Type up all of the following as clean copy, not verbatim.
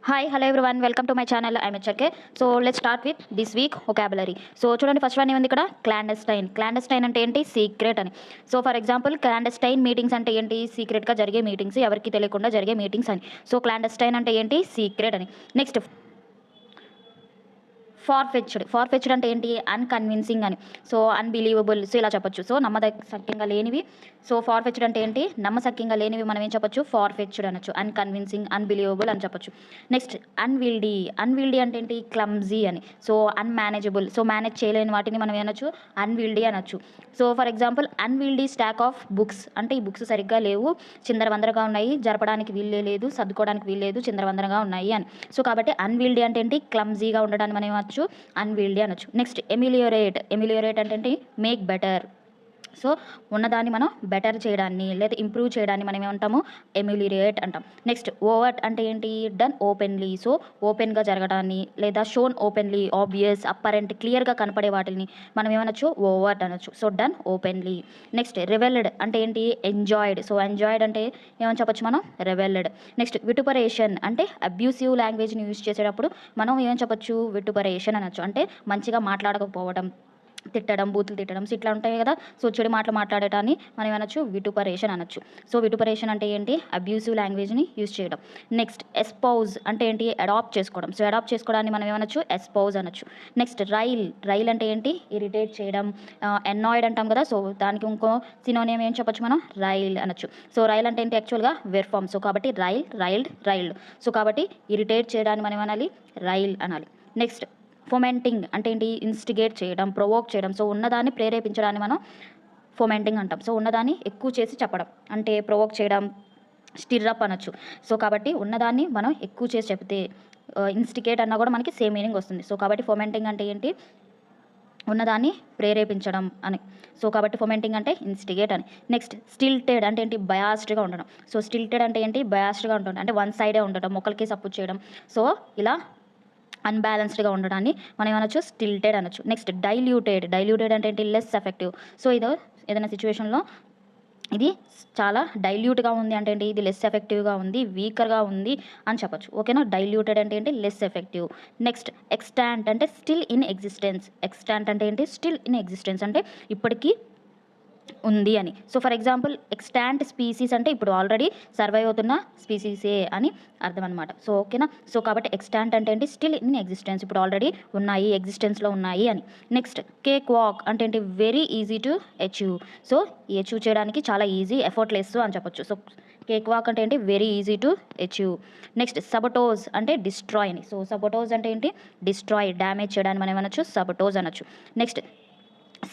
Hi, hello everyone. Welcome to my channel. I'm HK. So let's start with this week vocabulary. So చూడండి first one ఏముంది ఇక్కడ క్లాండెస్టైన్. క్లాండెస్టైన్ అంటే ఏంటి? Secret అని. So for example క్లాండెస్టైన్ meetings అంటే ఏంటి? సీక్రెట్గా జరిగే మీటింగ్స్, ఎవరికి తెలియకుండా జరిగే మీటింగ్స్ అని. సో క్లాండెస్టైన్ అంటే ఏంటి? సీక్రెట్ అని. నెక్స్ట్ ఫార్ ఫెచ్డ్ అంటే ఏంటి? అన్కన్విన్సింగ్ అని. సో అన్బిలీవబుల్, సో ఇలా చెప్పొచ్చు. సో నమ్మదగ్గంగా లేనివి. సో ఫార్ ఫెచ్డ్ అంటే ఏంటి? నమ్మశక్యంగా లేనివి మనం ఏం చెప్పొచ్చు? ఫార్ ఫెచ్డ్ అనొచ్చు. అన్కన్విన్సింగ్, అన్బిలీవబుల్ అని చెప్పొచ్చు. నెక్స్ట్ అన్విల్డీ అంటే ఏంటి? క్లమ్జీ అని. సో అన్మేనేజబుల్, సో మేనేజ్ చేయలేని వాటిని మనం ఏమనొచ్చు? అన్విల్డీ అనొచ్చు. So for example unwieldy stack of books అంటే ఈ బుక్స్ సరిగ్గా లేవు, చిందరవందరగా ఉన్నాయి, జరపడానికి వీళ్ళే లేదు, సర్దుకోవడానికి వీల్లేదు, చిందరవందరగా ఉన్నాయి అని. సో కాబట్టి అన్విల్డీ అంటే ఏంటి? క్లమ్జీగా ఉండడాన్ని మనం ఏమనొచ్చు? అన్విల్డీ అనొచ్చు. నెక్స్ట్ ఎమిలియోరేట్ అంటే ఏంటి? Make better. సో ఉన్నదాన్ని మనం బెటర్ చేయడాన్ని లేదా ఇంప్రూవ్ చేయడాన్ని మనం ఏమంటాము? ఎమిలియేట్ అంటాం. నెక్స్ట్ ఓవర్ట్ అంటే ఏంటి? Done openly. సో ఓపెన్గా జరగడాన్ని లేదా షోన్ ఓపెన్లీ, ఆబ్వియస్, అప్పరెంట్, క్లియర్గా కనపడే వాటిని మనం ఏమనొచ్చు? ఓవర్ట్ అనొచ్చు. So done openly. నెక్స్ట్ రివెల్డ్ అంటే ఏంటి? ఎంజాయిడ్. సో ఎంజాయిడ్ అంటే ఏమని చెప్పొచ్చు మనం? రివెల్డ్. నెక్స్ట్ విటుపరేషన్ అంటే అబ్యూసివ్ లాంగ్వేజ్ని యూజ్ చేసేటప్పుడు మనం ఏమని చెప్పొచ్చు? విటుపరేషన్ అనొచ్చు. అంటే మంచిగా మాట్లాడకపోవడం, తిట్టడం, బూతులు తిట్టడం, సో ఇట్లా ఉంటాయి కదా. సో చెడు మాటలు మాట్లాడటాన్ని మనం ఏమనొచ్చు? విటుపరేషన్ అనొచ్చు. సో విటుపరేషన్ అంటే ఏంటి? అబ్యూసివ్ లాంగ్వేజ్ని యూజ్ చేయడం. నెక్స్ట్ ఎస్పౌజ్ అంటే ఏంటి? అడాప్ట్ చేసుకోవడం. సో అడాప్ట్ చేసుకోవడాన్ని మనం ఏమనొచ్చు? ఎస్పౌజ్ అనొచ్చు. నెక్స్ట్ రైల్ అంటే ఏంటి? ఇరిటేట్ చేయడం. ఎన్నాయిడ్ అంటాం కదా, సో దానికి ఇంకో సినోనియం ఏం చెప్పొచ్చు మనం? రైల్ అనొచ్చు. సో రైల్ అంటే ఏంటి? యాక్చువల్గా వెర్ ఫామ్. సో కాబట్టి రైల్డ్. సో కాబట్టి ఇరిటేట్ చేయడాన్ని మనం ఏమనాలి? రైల్ అనాలి. నెక్స్ట్ ఫొమెంటింగ్ అంటే ఏంటి? ఇన్స్టిగేట్ చేయడం, ప్రొవోక్ చేయడం. సో ఉన్నదాన్ని ప్రేరేపించడాన్ని మనం ఫొమెంటింగ్ అంటాం. సో ఉన్నదాన్ని ఎక్కువ చేసి చెప్పడం అంటే ప్రొవోక్ చేయడం, స్టిర్రప్ అనొచ్చు. సో కాబట్టి ఉన్నదాన్ని మనం ఎక్కువ చేసి చెప్తే ఇన్స్టిగేట్ అన్నా కూడా మనకి సేమ్ మీనింగ్ వస్తుంది. సో కాబట్టి ఫొమెంటింగ్ అంటే ఏంటి? ఉన్నదాన్ని ప్రేరేపించడం అని. సో కాబట్టి ఫొమెంటింగ్ అంటే ఇన్స్టిగేట్ అని. నెక్స్ట్ స్టిల్టెడ్ అంటే ఏంటి? బయాస్డ్గా ఉండడం. సో స్టిల్టెడ్ అంటే ఏంటి? బయాస్డ్గా ఉండడం అంటే వన్ సైడే ఉండడం, ఒకరికి సపోర్ట్ చేయడం. సో ఇలా అన్బ్యాలెన్స్డ్గా ఉండడాన్ని మనం ఏమనొచ్చు? స్టిల్టెడ్ అనొచ్చు. నెక్స్ట్ డైల్యూటెడ్ అంటే ఏంటి? Less effective. సో ఏదైనా సిచ్యువేషన్లో ఇది చాలా డైల్యూట్గా ఉంది అంటే ఏంటి? ఇది లెస్ ఎఫెక్టివ్గా ఉంది, వీకర్గా ఉంది అని చెప్పొచ్చు. ఓకేనా? డైల్యూటెడ్ అంటే ఏంటి? Less effective. నెక్స్ట్ ఎక్స్టాంట్ అంటే స్టిల్ ఇన్ ఎగ్జిస్టెన్స్. ఎక్స్టాంట్ అంటే ఏంటి? స్టిల్ ఇన్ ఎగ్జిస్టెన్స్ అంటే ఇప్పటికీ ఉంది అని. So for example extant species అంటే ఇప్పుడు ఆల్రెడీ సర్వైవ్ అవుతున్న స్పీసీసే అని అర్థం అనమాట. సో ఓకేనా? సో కాబట్టి ఎక్స్టాంట్ అంటే ఏంటి? స్టిల్ ఇన్ ఎగ్జిస్టెన్స్, ఇప్పుడు ఆల్రెడీ ఉన్నాయి, ఎగ్జిస్టెన్స్లో ఉన్నాయి అని. నెక్స్ట్ కేక్ వాక్ అంటే ఏంటి? Very easy to achieve. So achieve చేయడానికి చాలా ఈజీ, ఎఫర్ట్లెస్ అని చెప్పొచ్చు. సో కేక్ వాక్ అంటే ఏంటి? Very easy to achieve. Next sabotage అంటే డిస్ట్రాయ్ అని. సో సబటోజ్ అంటే ఏంటి? డిస్ట్రాయ్, డ్యామేజ్ చేయడానికి మనం ఏమనొచ్చు? సబటోజ్ అనొచ్చు. నెక్స్ట్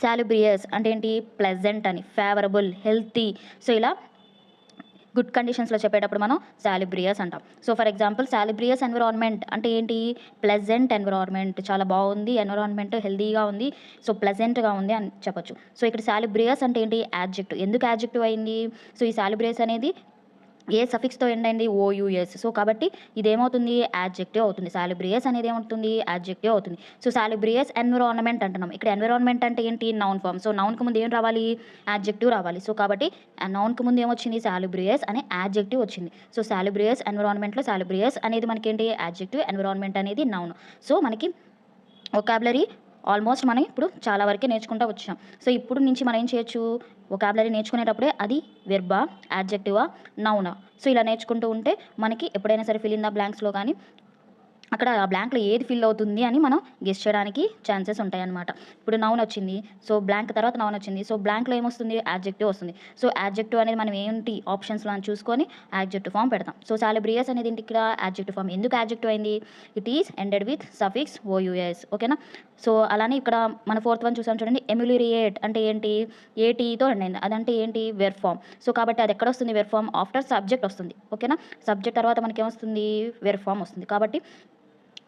సాలుబ్రియస్ అంటే ఏంటి? ప్లెజెంట్ అని, ఫేవరబుల్, హెల్తీ. సో ఇలా గుడ్ కండిషన్స్లో చెప్పేటప్పుడు మనం సాలుబ్రియస్ అంటాం. సో ఫర్ ఎగ్జాంపుల్ సాలుబ్రియస్ ఎన్విరాన్మెంట్ అంటే ఏంటి? ప్లెజెంట్ ఎన్విరాన్మెంట్, చాలా బాగుంది ఎన్విరాన్మెంట్, హెల్తీగా ఉంది, సో ప్లెజెంట్గా ఉంది అని చెప్పొచ్చు. సో ఇక్కడ సాలుబ్రియస్ అంటే ఏంటి? యాడ్జెక్టివ్. ఎందుకు యాడ్జెక్టివ్ అయింది? సో ఈ సాలుబ్రియస్ అనేది ఏ సఫిక్స్తో ఎండ్ అయింది? ఓయూఎస్. సో కాబట్టి ఇదేమవుతుంది? యాడ్జెక్టివ్ అవుతుంది. సాలుబ్రియస్ అనేది ఏమవుతుంది? యాడ్జెక్టివ్ అవుతుంది. సో సాలుబ్రియస్ ఎన్విరాన్మెంట్ అంటున్నాం. ఇక్కడ ఎన్విరాన్మెంట్ అంటే ఏంటి? Noun form. సో నౌన్కి ముందు ఏం రావాలి? యాడ్జెక్టివ్ రావాలి. సో కాబట్టి నౌన్కి ముందు ఏమొచ్చింది? సాలుబ్రియస్ అనే యాడ్జెక్టివ్ వచ్చింది. సో సాలుబ్రియస్ ఎన్విరాన్మెంట్లో సాలుబ్రియస్ అనేది మనకి ఏంటి? యాడ్జెక్టివ్, ఎన్విరాన్మెంట్ అనేది నౌన్. సో మనకి వొకాబులరీ ఆల్మోస్ట్ మనం ఇప్పుడు చాలా వరకే నేర్చుకుంటూ వచ్చాం. సో ఇప్పుడు నుంచి మనం ఏం చేయొచ్చు? వొకాబులరీ నేర్చుకునేటప్పుడే అది వెర్బా, యాడ్జెక్టివా, నౌనా. సో ఇలా నేర్చుకుంటూ ఉంటే మనకి ఎప్పుడైనా సరే ఫిల్ ఇన్ ద బ్లాంక్స్లో కానీ అక్కడ ఆ బ్లాంక్లో ఏది ఫిల్ అవుతుంది అని మనం గెస్ చేయడానికి ఛాన్సెస్ ఉంటాయన్నమాట. ఇప్పుడు నౌన్ వచ్చింది, సో బ్లాంక్ తర్వాత నౌన్ వచ్చింది, సో బ్లాంక్లో ఏమొస్తుంది? యాడ్జెక్టివ్ వస్తుంది. సో యాడ్జెక్టివ్ అనేది మనం ఏంటి ఆప్షన్స్లో అని చూసుకొని యాడ్జెక్టివ్ ఫామ్ పెడతాం. సో సాలుబ్రియస్ అనేది ఏంటి? ఇక్కడ యాడ్జెక్టివ్ ఫామ్. ఎందుకు యాడ్జెక్టివ్ అయింది? It is ended with suffix OUS. ఓకేనా? సో అలానే ఇక్కడ మన ఫోర్త్ వన్ చూసాం చూడండి. ఎమిలియేట్ అంటే ఏంటి? ఏటీతో ఎండ్ అయింది, అదంటే ఏంటి? Where form. సో కాబట్టి అది ఎక్కడ వస్తుంది? వెర్ ఫామ్ ఆఫ్టర్ సబ్జెక్ట్ వస్తుంది. ఓకేనా? సబ్జెక్ట్ తర్వాత మనకి ఏమొస్తుంది? వెర్ ఫామ్ వస్తుంది. కాబట్టి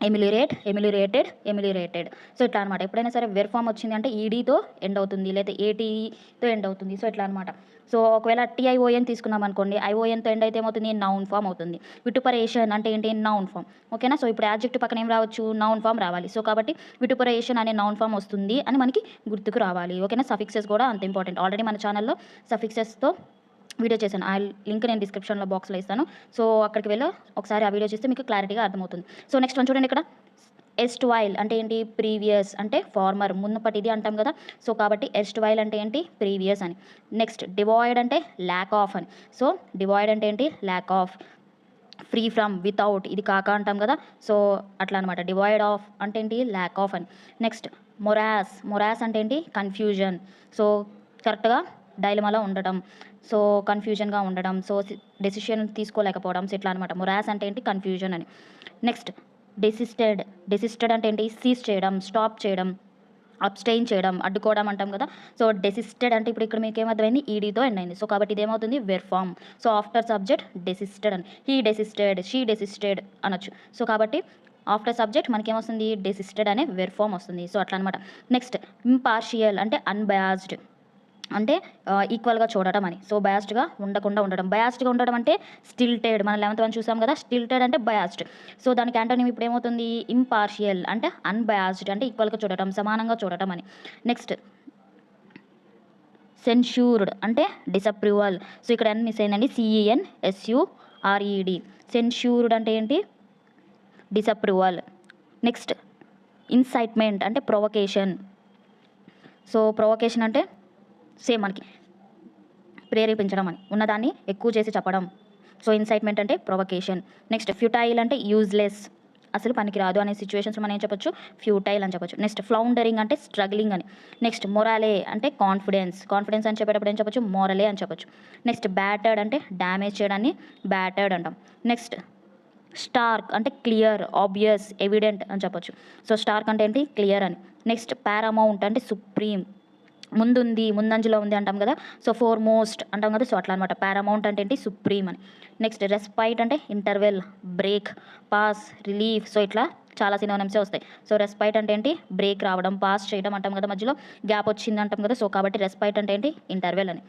ఎమిలిరేటెడ్. సో ఇట్లా అనమాట. ఎప్పుడైనా సరే వెర్ ఫామ్ వచ్చింది అంటే ఈడీతో ఎండ్ అవుతుంది, లేదా ఏటీతో ఎండ్ అవుతుంది. సో ఇట్లా అనమాట. సో ఒకవేళ టీఐఓఎన్ తీసుకున్నాం అనుకోండి, ఐఓఎన్తో ఎండ్ అయితే ఏమవుతుంది? నౌన్ ఫామ్ అవుతుంది. విటుపరేషన్ అంటే ఏంటి? Noun form. ఓకేనా? సో ఇప్పుడు యాడ్జెక్టివ్ పక్కన ఏం రావచ్చు? నౌన్ ఫామ్ రావాలి. సో కాబట్టి విటుపరేషన్ అనే నౌన్ ఫామ్ వస్తుంది అని మనకి గుర్తుకు రావాలి. ఓకేనా? సఫిక్సెస్ కూడా అంత ఇంపార్టెంట్. ఆల్రెడీ మన ఛానల్లో సఫిక్సెస్తో వీడియో చేశాను. ఆ లింక్ నేను డిస్క్రిప్షన్లో బాక్స్లో ఇస్తాను. సో అక్కడికి వెళ్ళి ఒకసారి ఆ వీడియో చూస్తే మీకు క్లారిటీగా అర్థమవుతుంది. సో నెక్స్ట్ వన్ చూడండి ఇక్కడ. ఎస్ట్వైల్ అంటే ఏంటి? ప్రీవియస్ అంటే ఫార్మర్, మునుపటిది అంటాం కదా. సో కాబట్టి ఎస్ట్వైల్ అంటే ఏంటి? ప్రీవియస్ అని. నెక్స్ట్ డివాయిడ్ అంటే ల్యాక్ ఆఫ్ అని. సో డివాయిడ్ అంటే ఏంటి? Lack of. Free from, without ఇది కాక అంటాం కదా. సో అట్లా అనమాట. డివాయిడ్ ఆఫ్ అంటే ఏంటి? ల్యాక్ ఆఫ్ అని. నెక్స్ట్ మొరాస్ అంటే ఏంటి? కన్ఫ్యూజన్. సో కరెక్ట్గా డైలమాలో ఉండటం, సో కన్ఫ్యూజన్గా ఉండడం, సో డెసిషన్ తీసుకోలేకపోవడం, సో ఇట్లా అనమాట. మొరాస్ అంటే ఏంటి? కన్ఫ్యూజన్ అని. నెక్స్ట్ డెసిస్టెడ్ అంటే ఏంటి? సీజ్ చేయడం, స్టాప్ చేయడం, అబ్స్టెయిన్ చేయడం, అడ్డుకోవడం అంటాం కదా. సో డెసిస్టెడ్ అంటే ఇప్పుడు ఇక్కడ మీకు ఏమర్థమైంది? ఈడీతో ఎండ్ అయింది. సో కాబట్టి ఇదేమవుతుంది? Verb form. So after subject desisted అని. హీ డెసిస్టెడ్, షీ డెసిస్టెడ్ అనొచ్చు. సో కాబట్టి ఆఫ్టర్ సబ్జెక్ట్ మనకేమొస్తుంది? డెసిస్టెడ్ అనే వెర్ ఫామ్ వస్తుంది. సో అట్లా అనమాట. నెక్స్ట్ ఇంపార్షియల్ అంటే అన్బయాస్డ్, అంటే ఈక్వల్గా చూడటం అని. సో బయాస్డ్గా ఉండకుండా ఉండడం. బయాస్డ్గా ఉండడం అంటే స్టిల్టెడ్. మనం 11th వన్ చూసాం కదా. స్టిల్టెడ్ అంటే బయాస్డ్. సో దానికి యాంటోనిమ్ ఇప్పుడు ఏమవుతుంది? ఇంపార్షియల్ అంటే అన్బయాస్డ్, అంటే ఈక్వల్గా చూడటం, సమానంగా చూడటం అని. నెక్స్ట్ సెన్ష్యూర్డ్ అంటే డిసప్రూవల్. సో ఇక్కడ ఎన్ మిస్ అయిందండి. CENSURED. సెన్ష్యూర్డ్ అంటే ఏంటి? డిసప్రూవల్. నెక్స్ట్ ఇన్సైట్మెంట్ అంటే ప్రొవకేషన్. సో ప్రొవకేషన్ అంటే సేమ్ మనకి ప్రేరేపించడం అని, ఉన్నదాన్ని ఎక్కువ చేసి చెప్పడం. సో ఇన్సైట్మెంట్ అంటే ప్రొవకేషన్. నెక్స్ట్ ఫ్యూటైల్ అంటే యూజ్లెస్, అసలు పనికిరాదు అనే సిచ్యువేషన్స్ మనం ఏం చెప్పొచ్చు? ఫ్యూటైల్ అని చెప్పొచ్చు. నెక్స్ట్ ఫ్లౌండరింగ్ అంటే స్ట్రగ్లింగ్ అని. నెక్స్ట్ మొరాలే అంటే కాన్ఫిడెన్స్ అని చెప్పేటప్పుడు ఏం చెప్పొచ్చు? మోరలే అని చెప్పొచ్చు. నెక్స్ట్ బ్యాటర్డ్ అంటే డ్యామేజ్ చేయడాన్ని బ్యాటర్డ్ అంటాం. నెక్స్ట్ స్టార్క్ అంటే క్లియర్, ఆబ్వియస్, ఎవిడెంట్ అని చెప్పొచ్చు. సో స్టార్క్ అంటే ఏంటి? క్లియర్ అని. నెక్స్ట్ పారామౌంట్ అంటే సుప్రీం, ముందంజలో ఉంది అంటాం కదా. సో ఫోర్మోస్ట్ అంటాం కదా. సో అట్లా అనమాట. పారామౌంట్ అంటే ఏంటి? సుప్రీం అని. నెక్స్ట్ రెస్పైట్ అంటే interval, break, pass, relief. So ఇట్లా చాలా సినోనిమ్సే వస్తాయి. సో రెస్పైట్ అంటే ఏంటి? బ్రేక్ రావడం, పాస్ చేయడం అంటాం కదా, మధ్యలో గ్యాప్ వచ్చింది అంటాం కదా. సో కాబట్టి రెస్పైట్ అంటే ఏంటి? ఇంటర్వెల్ అని.